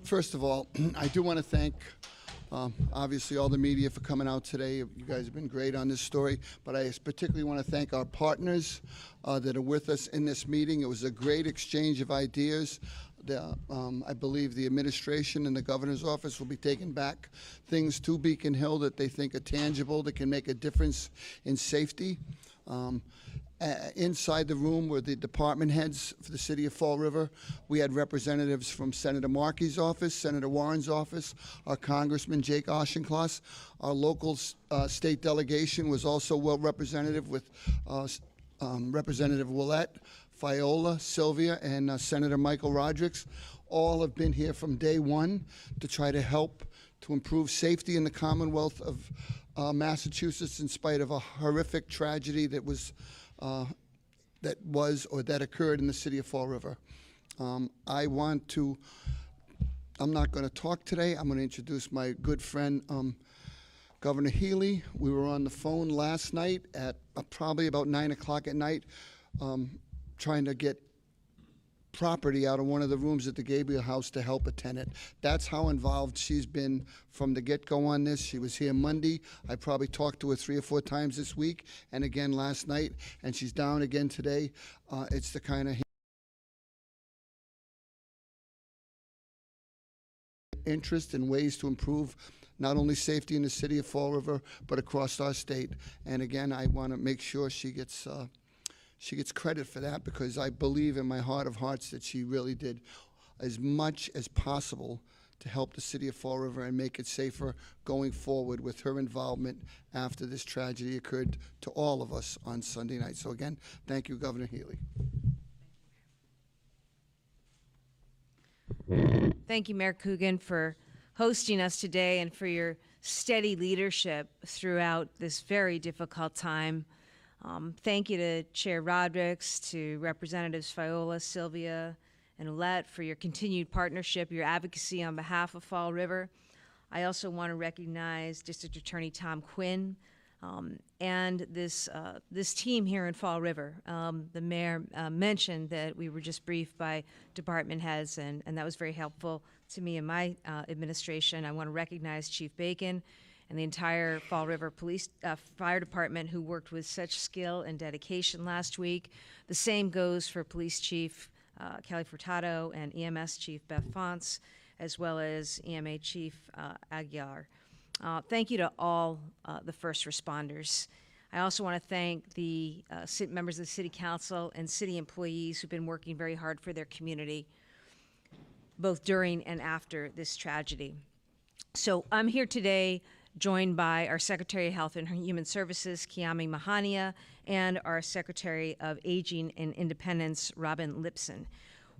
First of all, I do want to thank, obviously, all the media for coming out today. You guys have been great on this story, but I particularly want to thank our partners that are with us in this meeting. It was a great exchange of ideas. I believe the administration and the governor's office will be taking back things to Beacon Hill that they think are tangible, that can make a difference in safety. Inside the room were the department heads for the city of Fall River. We had representatives from Senator Markey's office, Senator Warren's office, our Congressman Jake Auchincloss. Our local state delegation was also well represented with Representative Willett, Fiola, Sylvia, and Senator Michael Rodrigues. All have been here from day one to try to help to improve safety in the Commonwealth of Massachusetts in spite of a horrific tragedy that occurred in the city of Fall River. I'm not going to talk today. I'm going to introduce my good friend, Governor Healey. We were on the phone last night at probably about 9 o'clock at night, trying to get property out of one of the rooms at the Gabriel House to help a tenant. That's how involved she's been from the get-go on this. She was here Monday. I probably talked to her 3 or 4 times this week and again last night, and she's down again today. It's the kind of interest in ways to improve not only safety in the city of Fall River, but across our state. And again, I want to make sure she gets credit for that, because I believe in my heart of hearts that she really did as much as possible to help the city of Fall River and make it safer going forward with her involvement after this tragedy occurred to all of us on Sunday night. So again, thank you, Governor Healey. Thank you, Mayor Coogan, for hosting us today and for your steady leadership throughout this very difficult time. Thank you to Chair Rodrigues, to Representatives Fiola, Sylvia, and Ouellette for your continued partnership, your advocacy on behalf of Fall River. I also want to recognize District Attorney Tom Quinn and this team here in Fall River. The mayor mentioned that we were just briefed by department heads, and that was very helpful to me and my administration. I want to recognize Chief Bacon and the entire Fall River Police Fire Department, who worked with such skill and dedication last week. The same goes for Police Chief Kelly Furtado and EMS Chief Beth Fonts, as well as EMA Chief Aguiar. Thank you to all the first responders. I also want to thank the members of the City Council and city employees who've been working very hard for their community, both during and after this tragedy. So I'm here today joined by our Secretary of Health and Human Services, Kiami Mahania, and our Secretary of Aging and Independence, Robin Lipson.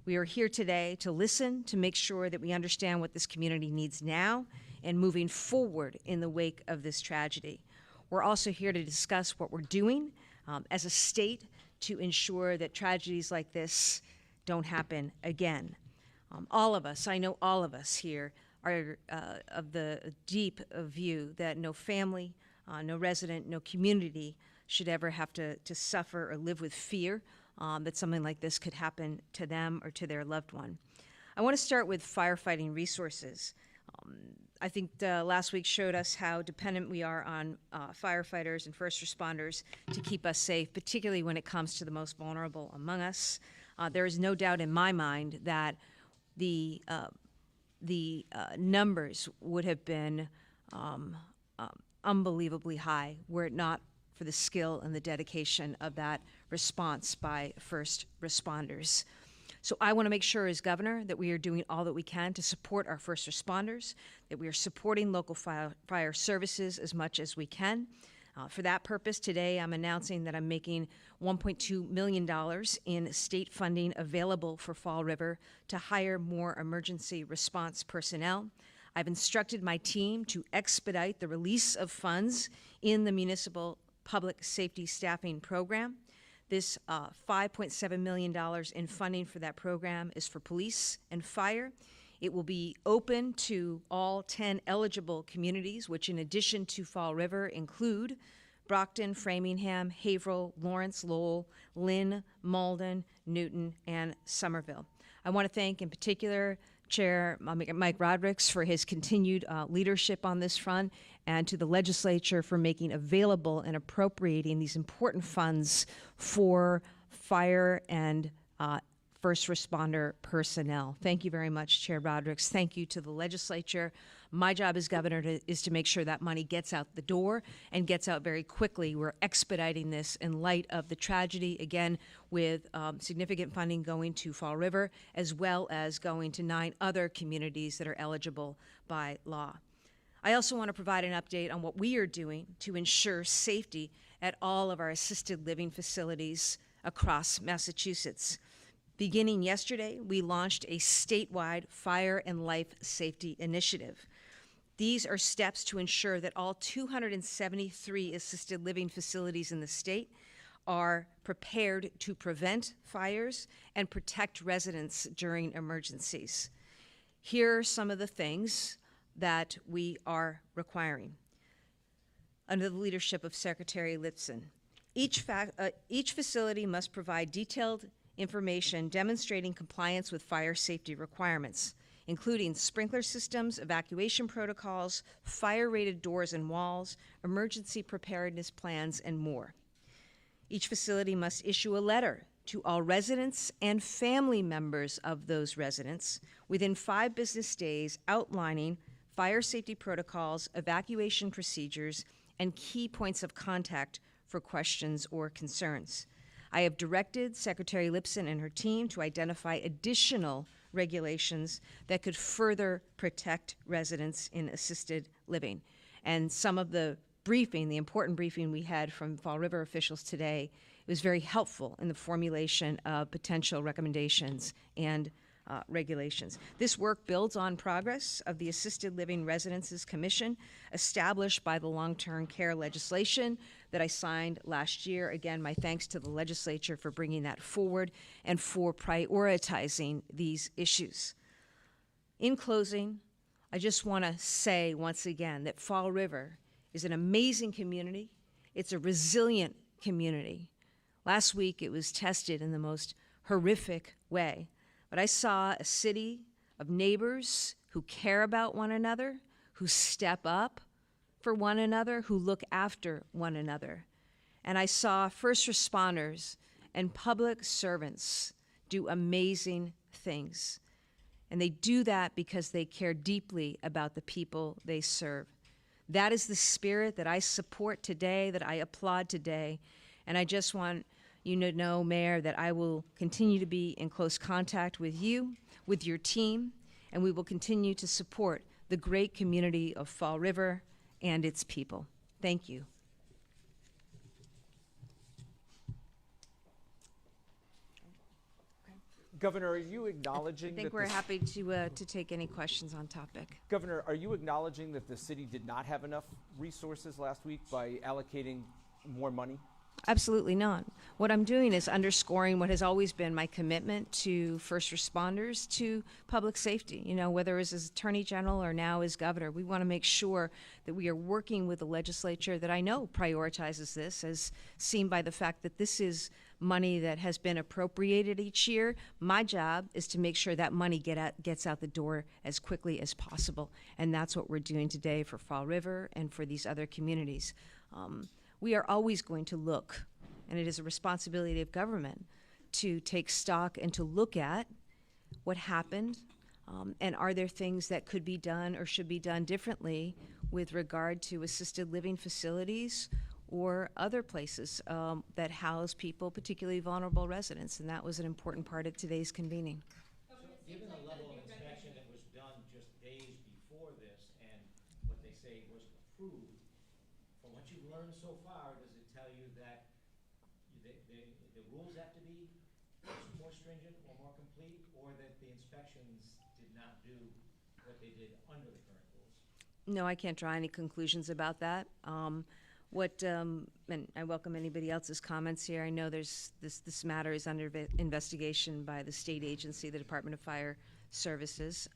We are here today to listen, to make sure that we understand what this community needs now and moving forward in the wake of this tragedy. We're also here to discuss what we're doing as a state to ensure that tragedies like this don't happen again. All of us, I know all of us here, are of the deep view that no family, no resident, no community should ever have to suffer or live with fear that something like this could happen to them or to their loved one. I want to start with firefighting resources. I think last week showed us how dependent we are on firefighters and first responders to keep us safe, particularly when it comes to the most vulnerable among us. There is no doubt in my mind that the numbers would have been unbelievably high were it not for the skill and the dedication of that response by first responders. So I want to make sure as governor that we are doing all that we can to support our first responders, that we are supporting local fire services as much as we can. For that purpose, today I'm announcing that I'm making $1.2 million in state funding available for Fall River to hire more emergency response personnel. I've instructed my team to expedite the release of funds in the municipal public safety staffing program. This $5.7 million in funding for that program is for police and fire. It will be open to all 10 eligible communities, which in addition to Fall River include Brockton, Framingham, Haverhill, Lawrence, Lowell, Lynn, Malden, Newton, and Somerville. I want to thank in particular Chair Mike Rodrigues for his continued leadership on this front, and to the legislature for making available and appropriating these important funds for fire and first responder personnel. Thank you very much, Chair Rodrigues. Thank you to the legislature. My job as governor is to make sure that money gets out the door and gets out very quickly. We're expediting this in light of the tragedy, again, with significant funding going to Fall River, as well as going to 9 other communities that are eligible by law. I also want to provide an update on what we are doing to ensure safety at all of our assisted living facilities across Massachusetts. Beginning yesterday, we launched a statewide fire and life safety initiative. These are steps to ensure that all 273 assisted living facilities in the state are prepared to prevent fires and protect residents during emergencies. Here are some of the things that we are requiring. Under the leadership of Secretary Lipson, each facility must provide detailed information demonstrating compliance with fire safety requirements, including sprinkler systems, evacuation protocols, fire-rated doors and walls, emergency preparedness plans, and more. Each facility must issue a letter to all residents and family members of those residents within 5 business days outlining fire safety protocols, evacuation procedures, and key points of contact for questions or concerns. I have directed Secretary Lipson and her team to identify additional regulations that could further protect residents in assisted living. And some of the briefing, the important briefing we had from Fall River officials today, was very helpful in the formulation of potential recommendations and regulations. This work builds on progress of the Assisted Living Residences Commission established by the long-term care legislation that I signed last year. Again, my thanks to the legislature for bringing that forward and for prioritizing these issues. In closing, I just want to say once again that Fall River is an amazing community. It's a resilient community. Last week, it was tested in the most horrific way. But I saw a city of neighbors who care about one another, who step up for one another, who look after one another. And I saw first responders and public servants do amazing things. And they do that because they care deeply about the people they serve. That is the spirit that I support today, that I applaud today. And I just want you to know, Mayor, that I will continue to be in close contact with you, with your team, and we will continue to support the great community of Fall River and its people. Thank you. Governor, are you acknowledging I think that we're happy to take any questions on topic. Governor, are you acknowledging that the city did not have enough resources last week by allocating more money? Absolutely not. What I'm doing is underscoring what has always been my commitment to first responders, to public safety. You know, whether as Attorney General or now as Governor, we want to make sure that we are working with the legislature that I know prioritizes this, as seen by the fact that this is money that has been appropriated each year. My job is to make sure that money gets out the door as quickly as possible, and that's what we're doing today for Fall River and for these other communities. We are always going to look, and it is a responsibility of government to take stock and to look at what happened, and are there things that could be done or should be done differently with regard to assisted living facilities or other places that house people, particularly vulnerable residents, and that was an important part of today's convening. So given the level of inspection that was done just days before this and what they say was approved, from what you've learned so far, does it tell you that the rules have to be more stringent or more complete, or that the inspections did not do what they did under the current rules? No, I can't draw any conclusions about that. And I welcome anybody else's comments here. I know this matter is under investigation by the state agency, the Department of Fire Services.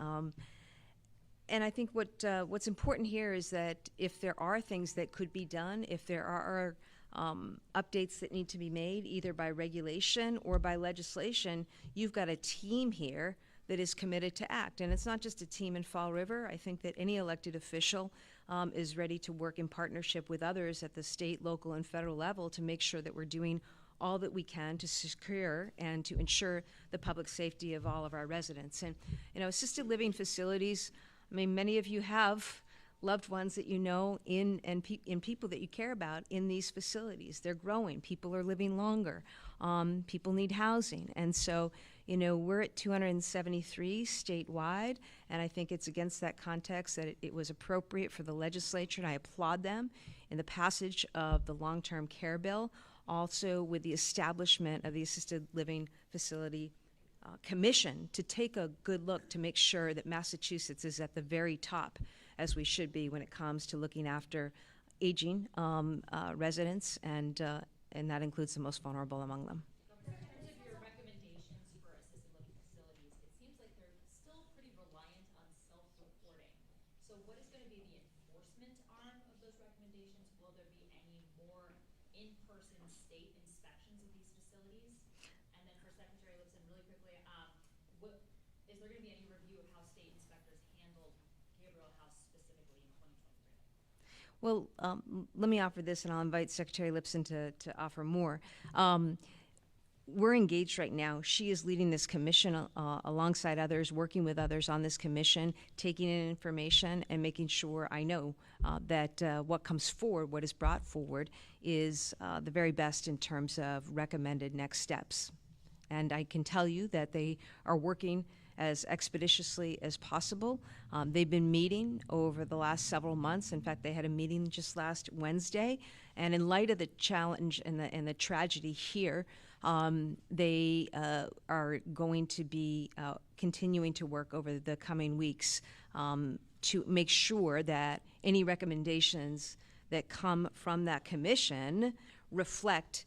And I think what's important here is that if there are things that could be done, if there are updates that need to be made, either by regulation or by legislation, you've got a team here that is committed to act. And it's not just a team in Fall River. I think that any elected official is ready to work in partnership with others at the state, local, and federal level to make sure that we're doing all that we can to secure and to ensure the public safety of all of our residents. And, assisted living facilities, I mean, many of you have loved ones that you know in people that you care about in these facilities. They're growing. People are living longer. People need housing. And so, we're at 273 statewide, and I think it's against that context that it was appropriate for the legislature, and I applaud them in the passage of the long-term care bill, also with the establishment of the Assisted Living Facility Commission to take a good look to make sure that Massachusetts is at the very top, as we should be when it comes to looking after aging residents, and that includes the most vulnerable among them. In terms of your recommendations for assisted living facilities, it seems like they're still pretty reliant on self-reporting. So what is going to be the enforcement arm of those recommendations? Will there be any more in-person state inspections of these facilities? And then for Secretary Lipson, really quickly, is there going to be any review of how state inspectors handled Gabriel House specifically in 2023? Well, let me offer this, and I'll invite Secretary Lipson to offer more. We're engaged right now. She is leading this commission alongside others, working with others on this commission, taking in information and making sure I know that what comes forward, what is brought forward, is the very best in terms of recommended next steps. And I can tell you that they are working as expeditiously as possible. They've been meeting over the last several months. In fact, they had a meeting just last Wednesday. And in light of the challenge and the tragedy here, they are going to be continuing to work over the coming weeks to make sure that any recommendations that come from that commission reflect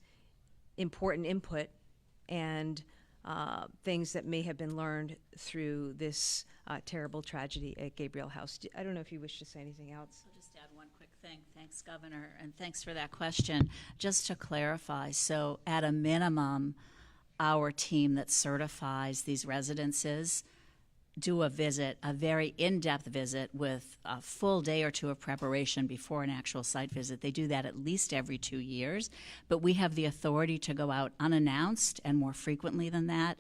important input and things that may have been learned through this terrible tragedy at Gabriel House. I don't know if you wish to say anything else. I'll just add one quick thing. Thanks, Governor, and thanks for that question. Just to clarify, so at a minimum, our team that certifies these residences do a visit, a very in-depth visit with a full day or two of preparation before an actual site visit. They do that at least every 2 years, but we have the authority to go out unannounced and more frequently than that,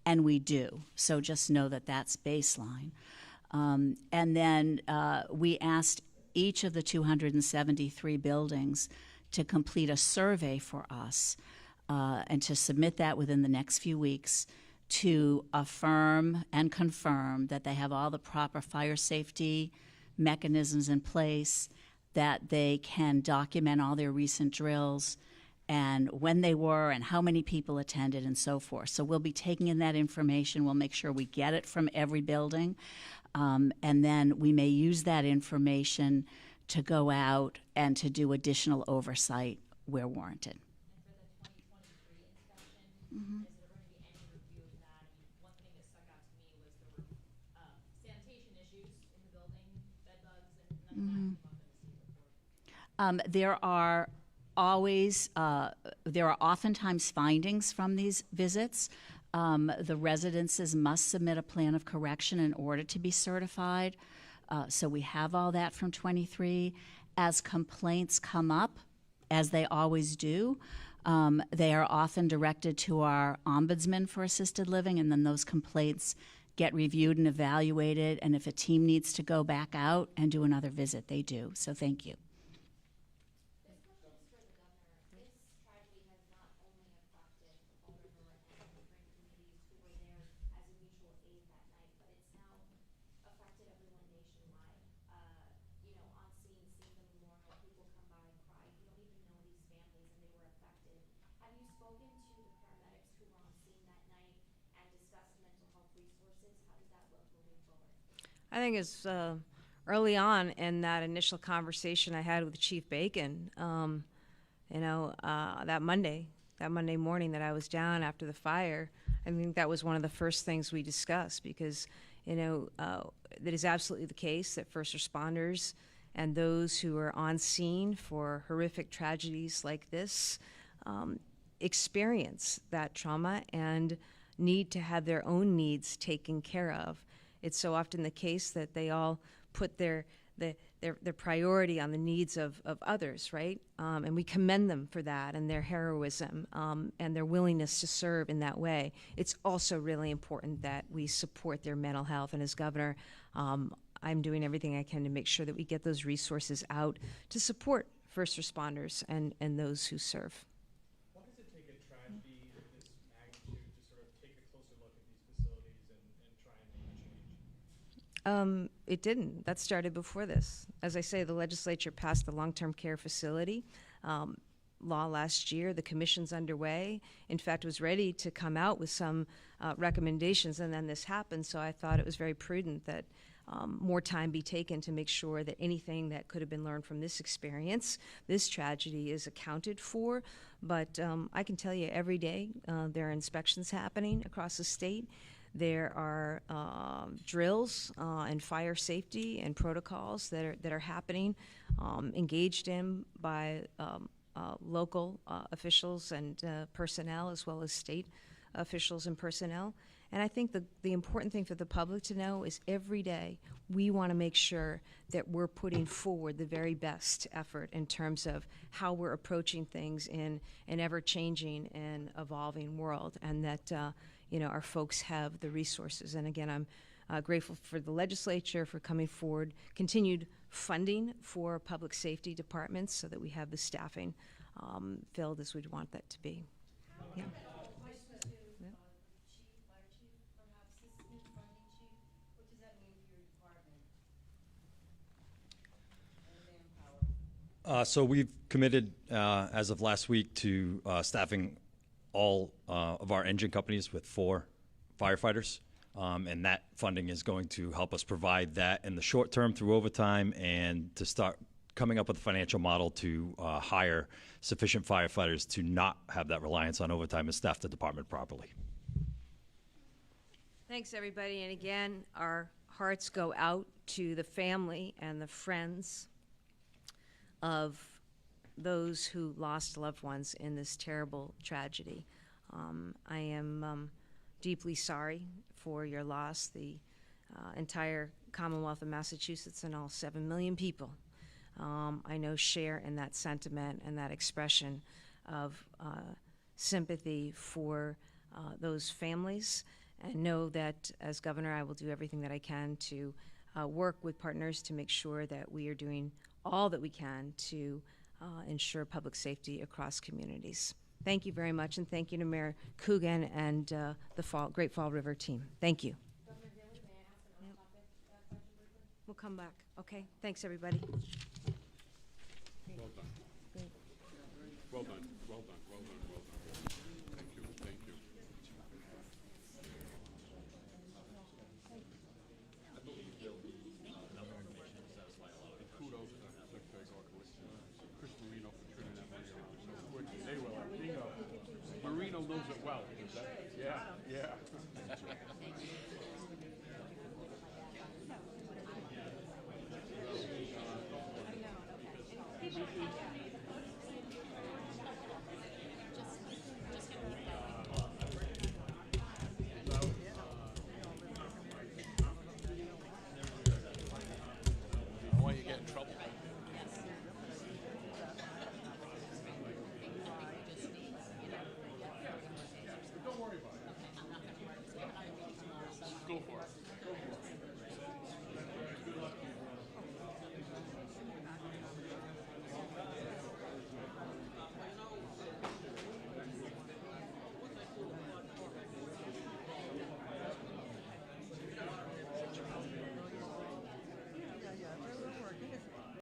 and we do. So just know that that's baseline. And then we asked each of the 273 buildings to complete a survey for us and to submit that within the next few weeks to affirm and confirm that they have all the proper fire safety mechanisms in place, that they can document all their recent drills and when they were and how many people attended and so forth. So we'll be taking in that information. We'll make sure we get it from every building. And then we may use that information to go out and to do additional oversight where warranted. And for the 2023 inspection, is there going to be any review of that? I mean, one thing that stuck out to me was there were sanitation issues in the building, bed bugs, and none of that came up in the state report. There are oftentimes findings from these visits. The residences must submit a plan of correction in order to be certified. So we have all that from 23. As complaints come up, as they always do, they are often directed to our ombudsman for assisted living, and then those complaints get reviewed and evaluated, and if a team needs to go back out and do another visit, they do. So thank you. This question is for the governor. This tragedy has not only affected Fall River and neighboring communities who were there as a mutual aid that night, but it's now affected everyone nationwide. On scene, seeing the memorial, people come by and cry. You don't even know these families, and they were affected. Have you spoken to the paramedics who were on scene that night and discussed mental health resources? How does that look moving forward? I think it's early on in that initial conversation I had with Chief Bacon, that Monday morning that I was down after the fire. I think that was one of the first things we discussed because, that is absolutely the case that first responders and those who are on scene for horrific tragedies like this experience that trauma. And, need to have their own needs taken care of. It's so often the case that they all put their priority on the needs of others, right? And we commend them for that and their heroism and their willingness to serve in that way. It's also really important that we support their mental health. And as governor, I'm doing everything I can to make sure that we get those resources out to support first responders and those who serve. Why does it take a tragedy of this magnitude to sort of take a closer look at these facilities and try and make a change? It didn't. That started before this. As I say, the legislature passed the long-term care facility law last year. The commission's underway. In fact, was ready to come out with some recommendations, and then this happened. So I thought it was very prudent that more time be taken to make sure that anything that could have been learned from this experience, this tragedy, is accounted for. But I can tell you every day there are inspections happening across the state. There are drills and fire safety and protocols that are happening, engaged in by local officials and personnel, as well as state officials and personnel. And I think the important thing for the public to know is every day we want to make sure that we're putting forward the very best effort in terms of how we're approaching things in an ever-changing and evolving world, and that our folks have the resources. And again, I'm grateful for the legislature for coming forward, continued funding for public safety departments so that we have the staffing filled as we'd want that to be. Yeah. So we've committed, as of last week, to staffing all of our engine companies with 4 firefighters. And that funding is going to help us provide that in the short term through overtime, and to start coming up with a financial model to hire sufficient firefighters to not have that reliance on overtime and staff the department properly. Thanks, everybody. And again, our hearts go out to the family and the friends of those who lost loved ones in this terrible tragedy. I am deeply sorry for your loss. The entire Commonwealth of Massachusetts and all 7 million people, I know, share in that sentiment and that expression of sympathy for those families, and know that as governor I will do everything that I can to work with partners to make sure that we are doing all that we can to ensure public safety across communities. Thank you very much, and thank you to Mayor Coogan and the Great Fall River team. Thank you. Governor Healey, may I ask an off-topic question briefly? We'll come back. Okay, thanks, everybody. Well done. Great. Well done. Well done. Well done. Well done. Thank you. Thank you. Kudos to Secretary Gorkowitz and Chris Marino for turning that money around so quickly. They were Marino knows it well. Yeah. Yeah.